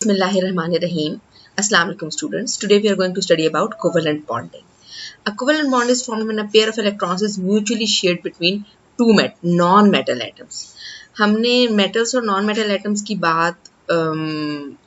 Bismillahirrahmanirrahim. Assalamu alaikum students. Today we are going to study about covalent bonding. A covalent bond is formed when a pair of electrons is mutually shared between two non-metal atoms. हमने metals और non-metal atoms की बात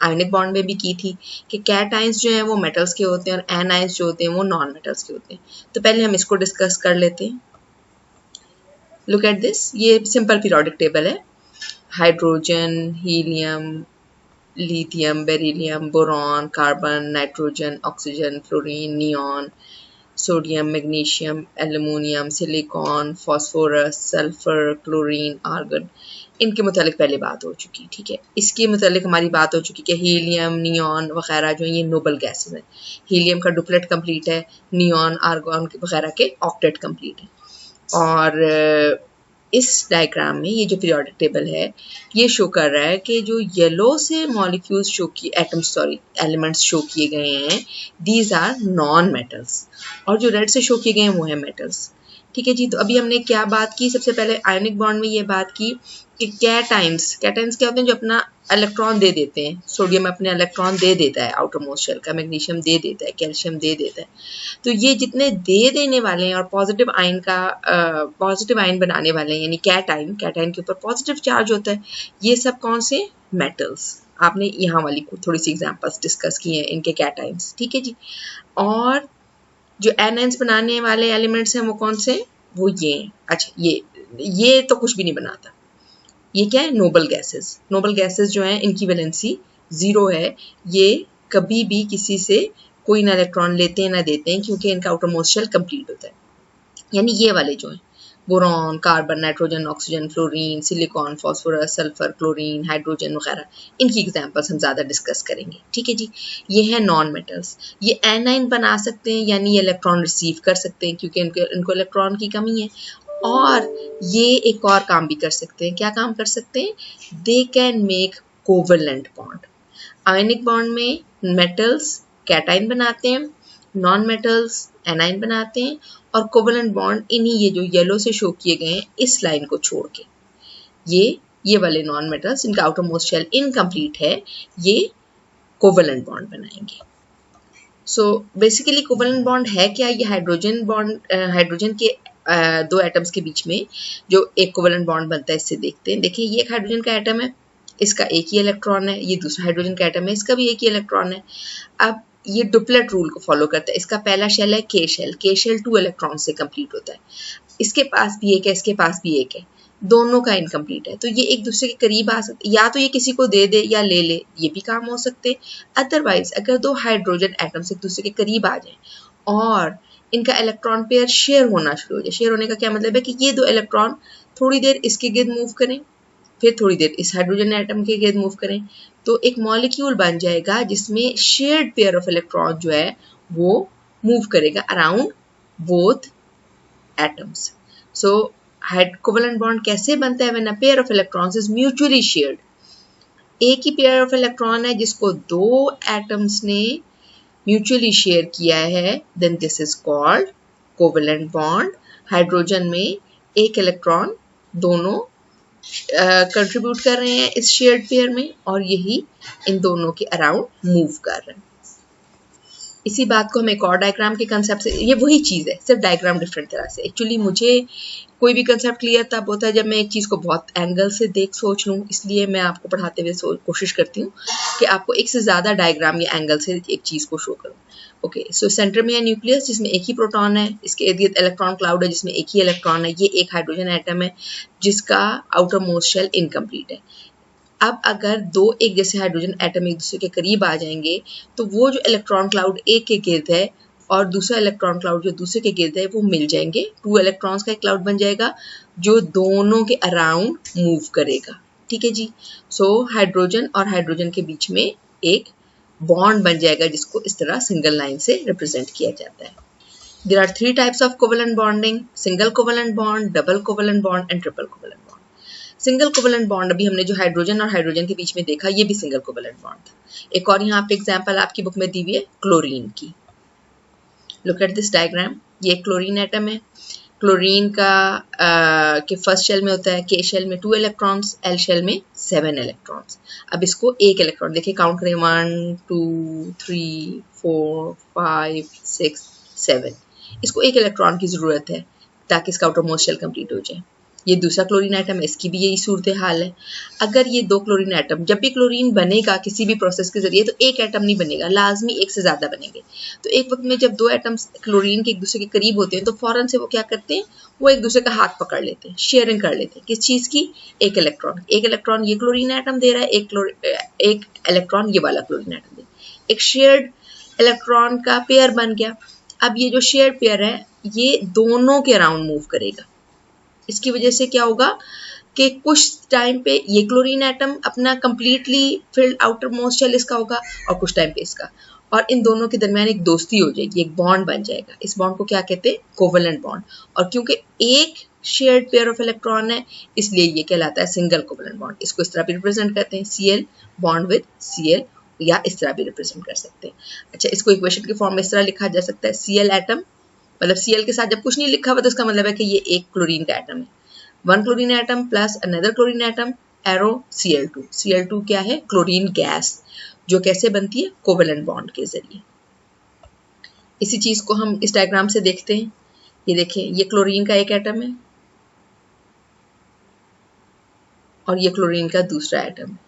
ionic bond में भी की थी कि cations जो हैं वो मेटल्स के होते हैं और एनाइंस जो होते हैं वो नॉन मेटल्स के होते हैं. तो पहले हम इसको डिस्कस कर लेते हैं. Look at this. ये सिंपल पीरियोडिक टेबल है. Hydrogen, helium, lithium, beryllium, boron, carbon, nitrogen, oxygen, fluorine, neon, sodium, magnesium, aluminium, silicon, phosphorus, sulfur, chlorine, argon. इनके मुतालिक पहले बात हो चुकी. ठीक है, इसके मुतालिक हमारी बात हो चुकी कि हीलियम, नियॉन वगैरह जो ये नोबल गैसेस हैं. हीलियम का डुप्लेट कंप्लीट है, नियॉन, आर्गन वगैरह के ऑक्टेट कंप्लीट है. और इस डायग्राम में ये जो पीरियोडिक टेबल है ये शो कर रहा है कि जो येलो से मॉलिक्यूल्स शो किए एलिमेंट्स शो किए गए हैं दीज आर नॉन मेटल्स और जो रेड से शो किए गए हैं वो है मेटल्स. ठीक है जी. तो अभी हमने क्या बात की, सबसे पहले आयनिक बॉन्ड में ये बात की कि कैटाइंस क्या होते हैं, जो अपना इलेक्ट्रॉन दे देते हैं. सोडियम अपने इलेक्ट्रॉन दे देता है आउटर मोस्ट शेल का, मैग्नीशियम दे देता है, कैल्शियम दे देता है. तो ये जितने दे देने वाले हैं और पॉजिटिव आयन बनाने वाले हैं यानी कैटाइन के ऊपर पॉजिटिव चार्ज होता है, ये सब कौन से मेटल्स. आपने यहाँ वाली थोड़ी सी एग्जांपल्स डिस्कस की हैं इनके कैटाइन्स. ठीक है जी. और जो एनाइंस बनाने वाले एलिमेंट्स हैं वो कौन से, वो ये हैं. अच्छा, ये तो कुछ भी नहीं बनाता. ये क्या है, नोबल गैसेस जो हैं इनकी वैलेंसी 0 है. ये कभी भी किसी से कोई ना इलेक्ट्रॉन लेते हैं ना देते हैं क्योंकि इनका आउटर मोस्ट शेल कंप्लीट होता है. यानी ये वाले जो हैं boron, carbon, nitrogen, oxygen, fluorine, silicon, phosphorus, sulphur, chlorine, hydrogen वगैरह, इनकी एग्जांपल्स हम ज़्यादा डिस्कस करेंगे. ठीक है जी. ये हैं नॉन मेटल्स. ये एनाइन बना सकते हैं यानी ये इलेक्ट्रॉन रिसीव कर सकते हैं क्योंकि इनको इलेक्ट्रॉन की कमी है. और ये एक और काम भी कर सकते हैं. क्या काम कर सकते हैं, they can make covalent bond. Ionic bond में मेटल्स कैटाइन बनाते हैं, नॉन मेटल्स एनाइन बनाते हैं और कोवेलेंट बॉन्ड इन्हीं ये जो येलो से शो किए गए हैं इस लाइन को छोड़ के ये वाले नॉन मेटल्स इनका आउटर मोस्ट शेल इनकम्प्लीट है, ये कोवेलेंट बॉन्ड बनाएंगे. सो बेसिकली कोवेलेंट बॉन्ड है क्या, ये हाइड्रोजन के दो एटम्स के बीच में जो एक कोवेलेंट बॉन्ड बनता है इससे देखते हैं. देखिए, ये एक हाइड्रोजन का एटम है, इसका एक ही इलेक्ट्रॉन है. ये दूसरा हाइड्रोजन का एटम है, इसका भी एक ही इलेक्ट्रॉन है. अब ये डुप्लेट रूल को फॉलो करता है. इसका पहला शेल है के शेल 2 इलेक्ट्रॉन से कंप्लीट होता है. इसके पास भी एक है, इसके पास भी एक है, दोनों का इनकम्प्लीट है. तो ये एक दूसरे के करीब आ सकते, या तो ये किसी को दे दे या ले ले, ये भी काम हो सकते. अदरवाइज अगर दो हाइड्रोजन एटम्स एक दूसरे के करीब आ जाएं और इनका इलेक्ट्रॉन पेयर शेयर होना शुरू हो जाए. शेयर होने का क्या मतलब है कि ये दो इलेक्ट्रॉन थोड़ी देर इसके गिर्द मूव करें, फिर थोड़ी देर इस हाइड्रोजन एटम के गिर्द मूव करें, तो एक मॉलिक्यूल बन जाएगा जिसमें शेयर्ड पेयर ऑफ इलेक्ट्रॉन जो है वो मूव करेगा अराउंड बोथ एटम्स. सो कोवेलेंट बॉन्ड कैसे बनता है, when a pair of electrons is mutually shared. एक ही पेयर ऑफ इलेक्ट्रॉन है जिसको दो एटम्स ने म्यूचुअली शेयर किया है, then this is called covalent bond. Hydrogen में एक इलेक्ट्रॉन दोनों कंट्रीब्यूट कर रहे हैं इस शेयर्ड पेयर में और यही इन दोनों के अराउंड मूव कर रहे हैं. इसी बात को हम एक और डायग्राम के कंसेप्ट से, ये वही चीज़ है सिर्फ डायग्राम डिफरेंट तरह से. एक्चुअली मुझे कोई भी कंसेप्ट क्लियर तब होता है जब मैं एक चीज़ को बहुत एंगल से सोच लूँ. इसलिए मैं आपको पढ़ाते हुए कोशिश करती हूँ कि आपको एक से ज़्यादा डायग्राम या एंगल से एक चीज़ को शो करूँ. ओके, सो सेंटर में है न्यूक्लियस जिसमें एक ही प्रोटॉन है, इसके इर्द गिर्द इलेक्ट्रॉन क्लाउड है जिसमें एक ही इलेक्ट्रॉन है. ये एक हाइड्रोजन एटम है जिसका आउटर मोस्ट शेल इनकम्प्लीट है. अब अगर दो एक जैसे हाइड्रोजन एटम एक दूसरे के करीब आ जाएंगे तो वो जो इलेक्ट्रॉन क्लाउड एक के गिर्द है और दूसरा इलेक्ट्रॉन क्लाउड जो दूसरे के गिर्द है वो मिल जाएंगे. 2 इलेक्ट्रॉन्स का एक क्लाउड बन जाएगा जो दोनों के अराउंड मूव करेगा. ठीक है जी. सो हाइड्रोजन और हाइड्रोजन के बीच में एक बॉन्ड बन जाएगा जिसको इस तरह सिंगल लाइन से रिप्रेजेंट किया जाता है. There are 3 types of covalent bonding: single covalent bond, double covalent bond and triple covalent bond. Single covalent bond अभी हमने जो हाइड्रोजन और हाइड्रोजन के बीच में देखा ये भी सिंगल कोवेलेंट बॉन्ड था. एक और यहाँ पे एग्जांपल आपकी बुक में दी हुई है क्लोरीन की. Look at this diagram. ये क्लोरीन एटम है, क्लोरीन का के फर्स्ट शेल में होता है के शेल में 2 इलेक्ट्रॉन्स, एल शेल में 7 इलेक्ट्रॉन्स। अब इसको एक इलेक्ट्रॉन देखिए काउंट करें 1 2 3 4 5 6 7, इसको एक इलेक्ट्रॉन की ज़रूरत है ताकि इसका आउटर मोस्ट शेल कंप्लीट हो जाए। ये दूसरा क्लोरीन आइटम है, इसकी भी यही सूरत हाल है। अगर ये दो क्लोरीन आइटम, जब भी क्लोरीन बनेगा किसी भी प्रोसेस के जरिए तो एक एटम नहीं बनेगा, लाजमी एक से ज़्यादा बनेंगे। तो एक वक्त में जब दो एटम्स क्लोरीन के एक दूसरे के करीब होते हैं तो फ़ौरन से वो क्या करते हैं, वो एक दूसरे का हाथ पकड़ लेते हैं, शेयरिंग कर लेते हैं। किस चीज़ की? एक इलेक्ट्रॉन ये क्लोरीन आइटम दे रहा है, एक इलेक्ट्रॉन ये वाला क्लोरीन आइटम दे रहा है। एक शेयर्ड इलेक्ट्रॉन का पेयर बन गया। अब ये जो शेयर्ड पेयर है ये दोनों के अराउंड मूव करेगा। इसकी वजह से क्या होगा कि कुछ टाइम पे ये क्लोरीन एटम अपना completely filled outermost shell इसका होगा और कुछ टाइम पे इसका, और इन दोनों के दरमियान एक दोस्ती हो जाएगी, एक बॉन्ड बन जाएगा। इस बॉन्ड को क्या कहते हैं? Covalent bond. और क्योंकि एक शेयर्ड पेयर ऑफ इलेक्ट्रॉन है इसलिए ये कहलाता है सिंगल कोवेलेंट बॉन्ड। इसको इस तरह भी रिप्रेजेंट करते हैं, Cl बॉन्ड विद Cl, या इस तरह भी रिप्रेजेंट कर सकते हैं। अच्छा, इसको इक्वेशन के फॉर्म में इस तरह लिखा जा सकता है, Cl एटम मतलब Cl के साथ जब कुछ नहीं लिखा हुआ तो इसका मतलब है कि ये एक क्लोरीन का एटम है। One chlorine atom plus another chlorine atom, arrow Cl2। Cl2 क्या है? क्लोरीन गैस, जो कैसे बनती है? कोवेलेंट बॉन्ड के जरिए। इसी चीज को हम इस डायग्राम से देखते हैं। ये देखें, ये क्लोरीन का एक एटम है और ये क्लोरीन का दूसरा एटम है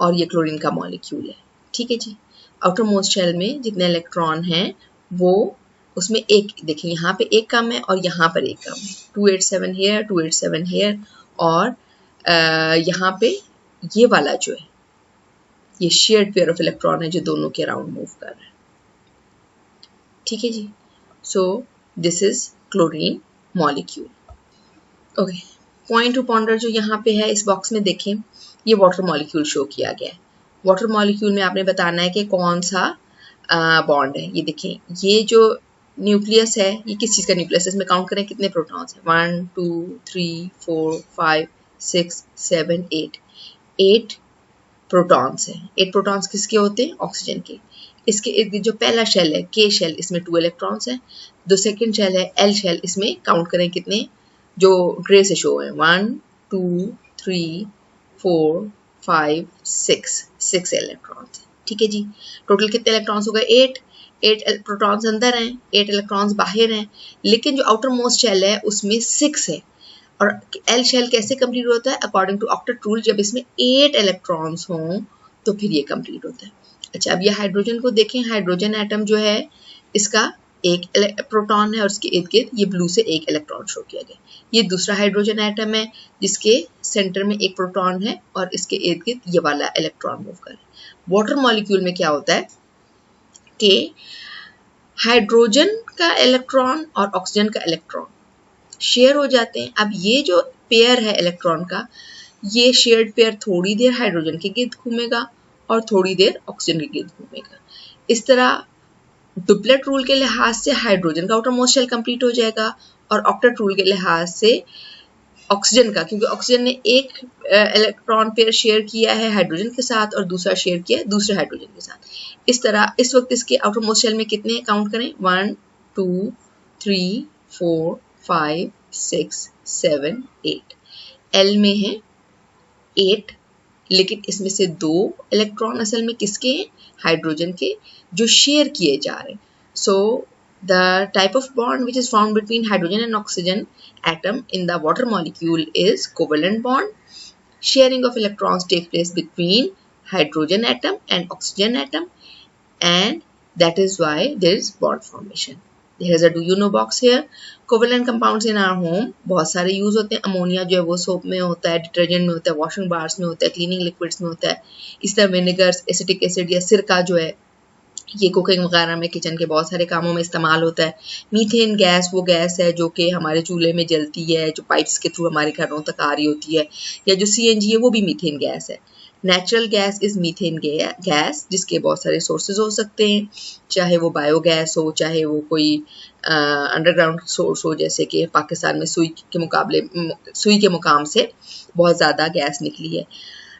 और ये क्लोरीन का मॉलिक्यूल है। ठीक है जी। आउटर मोस्ट शेल में जितने इलेक्ट्रॉन हैं वो उसमें एक, देखिए यहाँ पे एक कम है और यहाँ पर एक कम है, 287 हेयर 287 हेयर, और यहाँ पे ये वाला जो है ये शेयर्ड पेयर ऑफ इलेक्ट्रॉन है जो दोनों के अराउंड मूव कर रहा है। ठीक है जी। So this is chlorine molecule. Okay, point to ponder जो यहाँ पे है इस बॉक्स में देखें, ये वाटर मॉलिक्यूल शो किया गया है। वाटर मॉलिक्यूल में आपने बताना है कि कौन सा बॉन्ड है। ये देखें, ये जो न्यूक्लियस है ये किस चीज़ का न्यूक्लियस है? इसमें काउंट करें कितने प्रोटॉन्स हैं, 1 2 3 4 5 6 7 8, 8 प्रोटॉन्स हैं। 8 प्रोटॉन्स किसके होते हैं? ऑक्सीजन के। इसके इर्द गिर्द जो पहला शेल है के शेल, इसमें 2 इलेक्ट्रॉन्स हैं। जो सेकंड शेल है एल शेल, इसमें काउंट करें कितने, जो ग्रे से शो है, 1 2 3 4 5 6 इलेक्ट्रॉन्स। ठीक है जी। टोटल कितने इलेक्ट्रॉन्स हो गए? 8 प्रोटॉन्स अंदर हैं, 8 इलेक्ट्रॉन्स बाहर हैं, लेकिन जो आउटर मोस्ट शेल है उसमें 6 है। और एल शेल कैसे कंप्लीट होता है? अकॉर्डिंग टू ऑक्टेट रूल, जब इसमें 8 इलेक्ट्रॉन्स हों तो फिर ये कंप्लीट होता है। अच्छा, अब ये हाइड्रोजन को देखें। हाइड्रोजन एटम जो है इसका एक प्रोटॉन है और उसके इर्द गिर्द ये ब्लू से एक इलेक्ट्रॉन शो किया गया। ये दूसरा हाइड्रोजन एटम है जिसके सेंटर में एक प्रोटॉन है और इसके इर्द गिर्द ये वाला इलेक्ट्रॉन मूव कर रहा है। वाटर मॉलिक्यूल में क्या होता है कि हाइड्रोजन का इलेक्ट्रॉन और ऑक्सीजन का इलेक्ट्रॉन शेयर हो जाते हैं। अब ये जो पेयर है इलेक्ट्रॉन का, ये शेयर्ड पेयर थोड़ी देर हाइड्रोजन के गिर्द घूमेगा और थोड़ी देर ऑक्सीजन के गिर्द घूमेगा। इस तरह डुप्लेट रूल के लिहाज से हाइड्रोजन का आउटर मोस्ट शेल कंप्लीट हो जाएगा और ऑक्टेट रूल के लिहाज से ऑक्सीजन का, क्योंकि ऑक्सीजन ने एक इलेक्ट्रॉन पेयर शेयर किया है हाइड्रोजन के साथ और दूसरा शेयर किया है दूसरे हाइड्रोजन के साथ। इस तरह इस वक्त इसके आउटर मोस्ट शेल में कितने काउंट करें, 1 2 3 4 5 6 7 8। एल में है 8, लेकिन इसमें से 2 इलेक्ट्रॉन असल में किसके हैं? हाइड्रोजन के, जो शेयर किए जा रहे हैं। So the type of bond which is found between hydrogen and oxygen atom in the water molecule is covalent bond. Sharing of electrons takes place between hydrogen atom and oxygen atom, and that is why there is bond formation. There is a do you know box here. Covalent compounds in our home बहुत सारे use होते हैं। Ammonia जो है वो soap में होता है, डिटर्जेंट में होता है, वॉशिंग बार्स में होता है, क्लीनिंग लिक्विड्स में होता है। इस तरह विनेगर्स, एसिटिक एसिड या सिरका जो है ये कुकिंग वगैरह में, किचन के बहुत सारे कामों में इस्तेमाल होता है। मीथेन गैस वो गैस है जो कि हमारे चूल्हे में जलती है, जो पाइप्स के थ्रू हमारे घरों तक आ रही होती है, या जो CNG है वो भी मीथेन गैस है। Natural gas is methane gas, जिसके बहुत सारे सोर्सेज हो सकते हैं, चाहे वो बायोगैस हो, चाहे वो कोई अंडरग्राउंड सोर्स हो, जैसे कि पाकिस्तान में सुई के मुकाम से बहुत ज़्यादा गैस निकली है।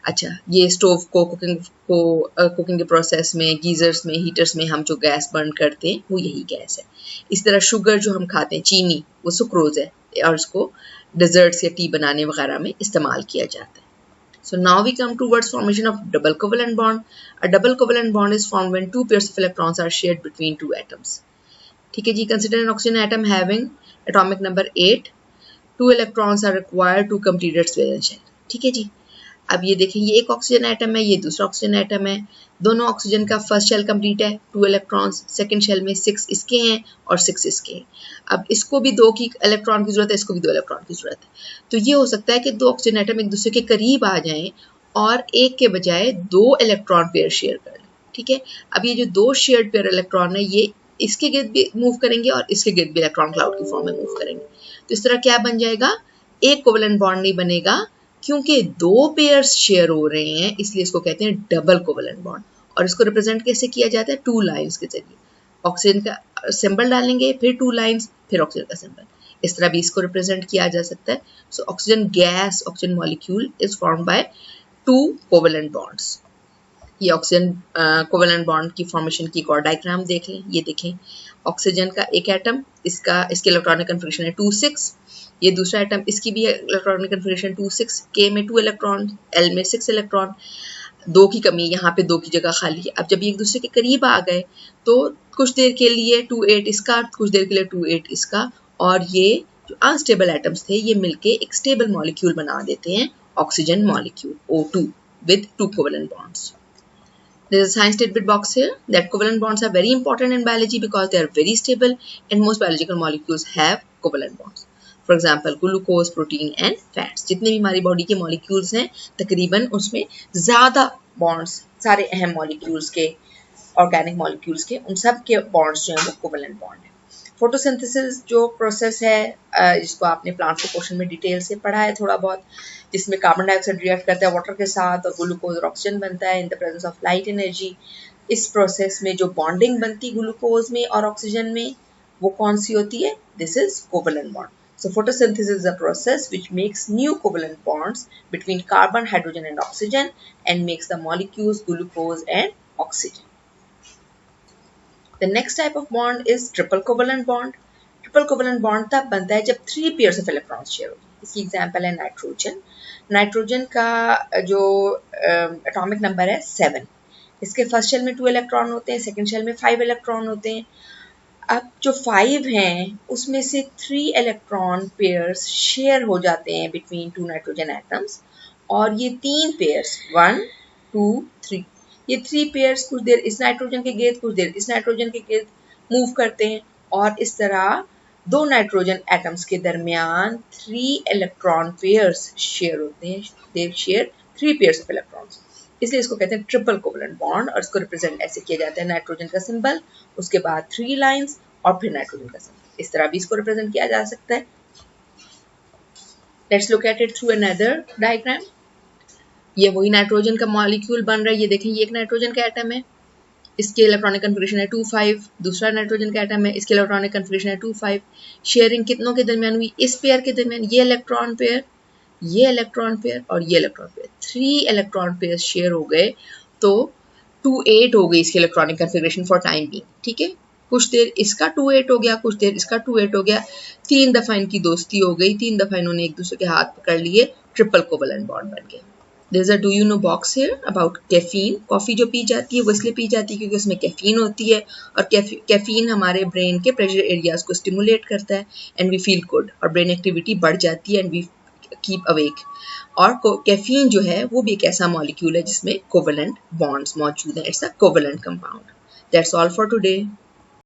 अच्छा, ये स्टोव को कुकिंग के प्रोसेस में, गीजर्स में, हीटर्स में हम जो गैस बर्न करते हैं वो यही गैस है। इस तरह शुगर जो हम खाते हैं, चीनी, वो सुक्रोज है और उसको डेजर्ट्स या टी बनाने वगैरह में इस्तेमाल किया जाता है। So now we come towards formation of double covalent bond. A double covalent bond is formed when two pairs of electrons are shared between two atoms. ठीक है जी, consider an oxygen atom having atomic number 8. Two electrons are required to complete its valence shell. ठीक है जी, अब ये देखें, ये एक oxygen atom है, ये दूसरा ऑक्सीजन एटम है, दोनों ऑक्सीजन का फर्स्ट शेल कंप्लीट है, 2 इलेक्ट्रॉन्स, सेकंड शेल में 6 इसके हैं और 6 इसके हैं। अब इसको भी 2 की इलेक्ट्रॉन की जरूरत है, इसको भी 2 इलेक्ट्रॉन की जरूरत है। तो ये हो सकता है कि 2 ऑक्सीजन एटम एक दूसरे के करीब आ जाएं और एक के बजाय 2 इलेक्ट्रॉन पेयर शेयर कर लें। ठीक है, अब ये जो 2 शेयर्ड पेयर इलेक्ट्रॉन है, ये इसके गिर्द भी मूव करेंगे और इसके गिर्द भी इलेक्ट्रॉन क्लाउड की फॉर्म में मूव करेंगे। तो इस तरह क्या बन जाएगा, एक कोवेलेंट बॉन्ड नहीं बनेगा, क्योंकि 2 पेयर्स शेयर हो रहे हैं, इसलिए इसको कहते हैं डबल कोवेलेंट बॉन्ड। और इसको रिप्रेजेंट कैसे किया जाता है, 2 लाइंस के जरिए। ऑक्सीजन का सिंबल डालेंगे, फिर 2 लाइंस, फिर ऑक्सीजन का सिंबल, इस तरह भी इसको रिप्रेजेंट किया जा सकता है। So oxygen gas, oxygen molecule is formed by 2 covalent bonds. ये ऑक्सीजन कोवेलेंट बॉन्ड की फॉर्मेशन की एक और डायग्राम देख लें। ये देखें, ऑक्सीजन का एक एटम, इसके इलेक्ट्रॉनिक कन्फिगरेशन है 2,6। ये दूसरा एटम, इसकी भी इलेक्ट्रॉनिक कन्फिगरेशन 2,6, के में 2 इलेक्ट्रॉन, एल में 6 इलेक्ट्रॉन, 2 की कमी, यहाँ पे 2 की जगह खाली है। अब जब ये एक दूसरे के करीब आ गए तो कुछ देर के लिए 2,8 इसका, कुछ देर के लिए 2,8 इसका, और ये जो अनस्टेबल एटम्स थे ये मिलके एक स्टेबल मॉलिक्यूल बना देते हैं, oxygen molecule O2 with 2 covalent bonds. There is a science tidbit box here that covalent bonds are very important in biology because they are very stable and most biological molecules have covalent bonds. For example, glucose, protein and fats. जितने भी हमारी body के molecules हैं तकरीबन उसमें ज़्यादा bonds, सारे अहम मॉलिक्यूल्स के, ऑर्गेनिक मॉलिक्यूल्स के, उन सब के बॉन्ड्स जो हैं वो कोवेलेंट बॉन्ड है। फोटोसिंथेसिस जो प्रोसेस है जिसको आपने प्लांट के पोर्शन में डिटेल से पढ़ा है थोड़ा बहुत, जिसमें कार्बन डाइऑक्साइड रिएक्ट करता है वाटर के साथ और ग्लूकोज और ऑक्सीजन बनता है in the presence of light energy. इस प्रोसेस में जो बॉन्डिंग बनती ग्लूकोज में और ऑक्सीजन में वो कौन सी होती है, this is covalent bond. So photosynthesis is a process which makes new covalent bonds between carbon, hydrogen and oxygen and makes the molecules glucose and oxygen. The next type of bond is triple covalent bond. Triple covalent bond तब बनता है जब 3 pairs of electrons share होते हैं। इसकी example है nitrogen. Nitrogen का जो एटॉमिक नंबर है 7, इसके फर्स्ट शेल में 2 इलेक्ट्रॉन होते हैं, सेकंड शेल में 5 इलेक्ट्रॉन होते हैं। अब जो 5 हैं उसमें से 3 इलेक्ट्रॉन पेयर्स शेयर हो जाते हैं बिटवीन 2 नाइट्रोजन एटम्स, और ये 3 पेयर्स 1, 2, 3, ये 3 पेयर्स कुछ देर इस नाइट्रोजन के गिर्द, कुछ देर इस नाइट्रोजन के गिर्द मूव करते हैं, और इस तरह 2 नाइट्रोजन एटम्स के दरमियान 3 इलेक्ट्रॉन पेयर्स शेयर होते हैं। दे शेयर 3 पेयर्स ऑफ इलेक्ट्रॉन्स, इसलिए इसको कहते हैं ट्रिपल कोवेलेंट बॉन्ड। और इसको रिप्रेजेंट ऐसे किया जाता है, नाइट्रोजन का सिंबल, उसके बाद 3 लाइंस और फिर नाइट्रोजन का सिंबल, इस तरह भी इसको रिप्रेजेंट किया जा सकता है। Let's look at it through another diagram. ये वही नाइट्रोजन का मॉलिक्यूल बन रहा है। ये देखें, ये एक नाइट्रोजन का एटम है, इसके इलेक्ट्रॉनिक कन्फिगरेशन है 2,5। दूसरा नाइट्रोजन का एटम है, इसके इलेक्ट्रॉनिक कन्फिगरेशन है 2,5। शेयरिंग कितनों के दरमियान हुई, इस पेयर के दरमियान, ये इलेक्ट्रॉन पेयर, ये इलेक्ट्रॉन पेयर और ये electron pair, 3 electron pair share हो गए, तो 2,8 हो गई इसकी electronic configuration for time being. ठीक है, कुछ देर इसका 2,8 हो गया, कुछ देर इसका 2,8 हो गया, 3 दफा इनकी दोस्ती हो गई, 3 दफा इन्होंने एक दूसरे के हाथ पकड़ लिए, ट्रिपल कोवेलेंट बॉन्ड बन गया। There's a do you know box here about caffeine. Coffee जो पी जाती है वो इसलिए पी जाती है क्योंकि उसमें कैफीन होती है, और कैफीन हमारे ब्रेन के प्रेशर एरियाज को स्टिमुलेट करता है एंड वी फील गुड, और ब्रेन एक्टिविटी बढ़ जाती है एंड वी कीप अवेक। और कैफीन जो है वो भी एक ऐसा मॉलिक्यूल है जिसमें कोवेलेंट बॉन्ड्स मौजूद हैं। It's a covalent compound. That's all for today.